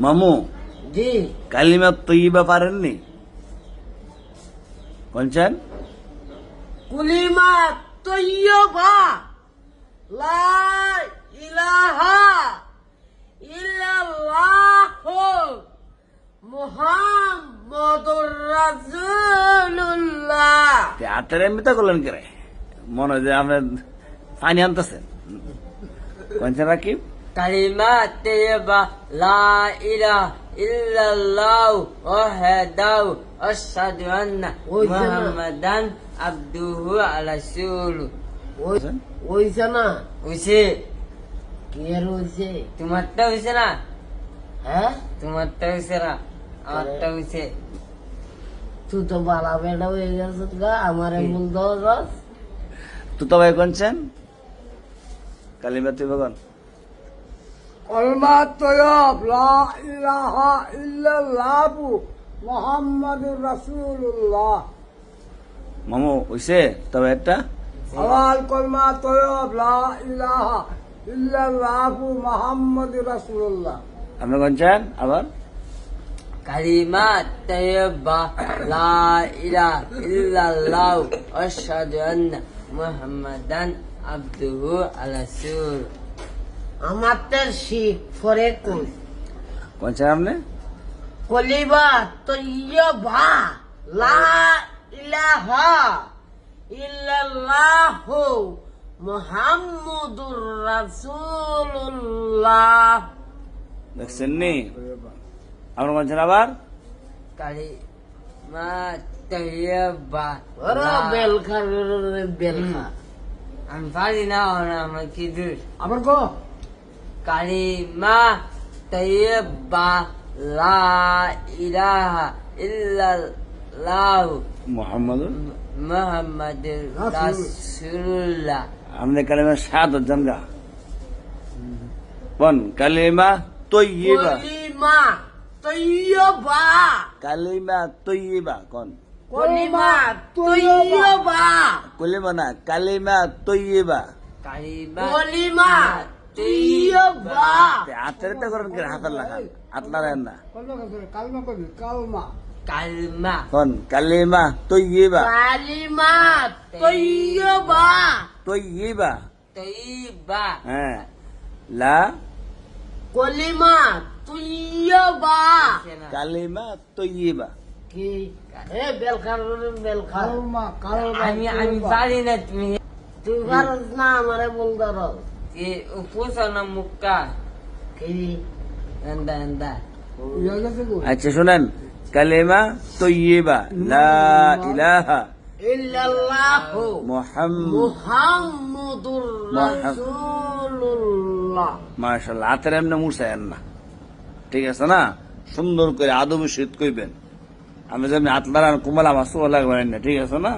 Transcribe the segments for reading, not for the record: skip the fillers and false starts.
মামু জি কালিমা তৈবা পারেননি বলছেন? কুলিমা তৈয়বা লা ইলাহা ইল্লাল্লাহু মুহাম্মাদুর রাসূলুল্লাহ। হাতের এমনিতে করলেন কে রে? মনে হয় যে আপনার পানি আনতেছেন। বলছেন রাকিব? কালিমা তৈয়বা লা ইলাহা ইল্লাল্লাহু ওয়াহদাহু আশহাদু আন্না মুহাম্মাদান আবদুহু ওয়া রাসূলুহু। ওইছে না? হইছে? কি আর হইছে? তোমারটা হইছে না? হ্যাঁ তোমারটা হইছে না? আমারটা হইছে। তুই তো বালা বেড়া হয়ে গেছিস গা, আমারে মূল দরস। তো তবে কোনছেন কালিমা তৈবা কোন? কলমা তৈয়ব লা ইলাহা ইল্লাল্লাহু মুহাম্মাদুর রাসূলুল্লাহ। মামু হইছে তবে একটা আওয়াল কলমা তৈয়ব লা ইলাহা ইল্লাল্লাহু মুহাম্মাদুর রাসূলুল্লাহ। আপনি কোনছেন আবার? কালিমা তৈয়বা লা ইলাহা ইল্লাল্লাহু আশহাদু আন্না মুহাম্মাদান আবদুহু ওয়া রাসূলুহু। আমার তো শিখ ফরে কই কোনছেন আপনি? কলিমা তৈয়বা লা ইলাহা ইল্লাল্লাহু মুহাম্মাদুর রাসূলুল্লাহ। দেখছেন নি? আপনি কোনছেন আবার? কালিমা তৈয়বা ওরে বেলখা বেলখা আমি পারি না আমার কি দূর। আবার কো কালিমা তৈয়বা লা ইলাহা ইল্লাল্লাহু মুহাম্মাদুর মুহাম্মাদুর রাসূলুল্লাহ। আপনি কালিমা শাহাদাত জানগা কোন? কালিমা তৈবা কলিমা তৈয়বা কালিমা তৈবা কোন? কলিমা তৈয়বা কলিমা না কালিমা তৈবা। কালিমা কলিমা তৈয়বা হাতের তে করেন কে? হাতের লাগান হাত লাগান না। কালমা কবি কালমা কালিমা কোন? কালিমা তৈবা কালিমা তৈয়বা তৈবা তৈবা হ্যাঁ লা কলিমা তৈয়বা কালিমা তৈবা। কি এ বেলখার বেলখা কালমা কালমা আমি পারি না। তুমি তুই পারস না আমারে বল দর পুষো না মুক্কা কি এন্দা এন্দা ইয়া গেছে কো আচ্ছা শুনেন কালিমা তৈবা লা ইলাহা ইল্লাল্লাহু মুহাম্মাদ মুহাম্মাদুর রাসূলুল্লাহ। মাশাআল্লাহ হাতের এমনি মুছায়েন না, ঠিক আছে না? সুন্দর করে আদবে শীত কইবেন। আমি যেমনি হাত লাগান কুমাল আমার চোখ লাগবেন না, ঠিক আছে না?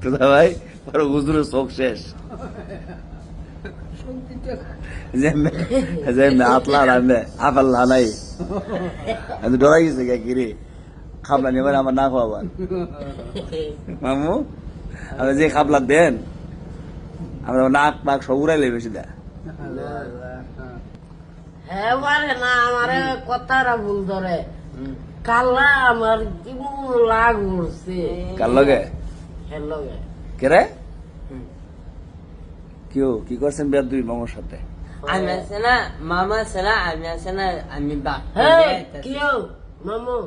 দাদা ভাই পরে হুজুরের চোখ শেষ। যেমনি হাত লাগান আপাল্লা নাই আমি ডরাই গেছে কিরে খাবলা নেবেন আমার না খাওয়াবার। মামু আমি যে খাবলা দেন আমরা নাক পাক সব উড়াইলে বেশি দেয়। হ্যাঁ পারে না আমারে কথাটা ভুল ধরে কালা আমার কি লাগ উঠছে কার লগে হ্যালো কেরে কেউ কি করছেন বিয়ার দুই মামার সাথে? আমি আছে না মামা আছে না আমি আছে না আমি বাপ হ্যাঁ কেউ মামু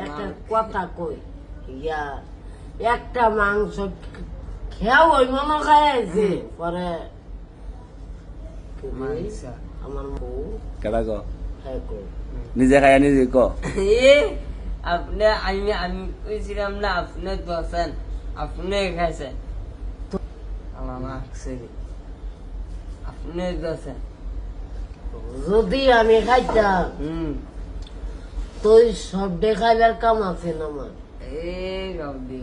একটা কথা কই ইয়া একটা মাংস খেয়াও ওই মনে খাইছে পরে আমার বউ কেডা ক খাই কই নিজে খায় নিজে ক আপনি আমি কইছিলাম না আপনি দোসেন আপনি খাইছেন আমার মা আপনি দোসেন যদি আমি খাইতাম তো সব দেখাইবার কাম আছে না আমার এ গবি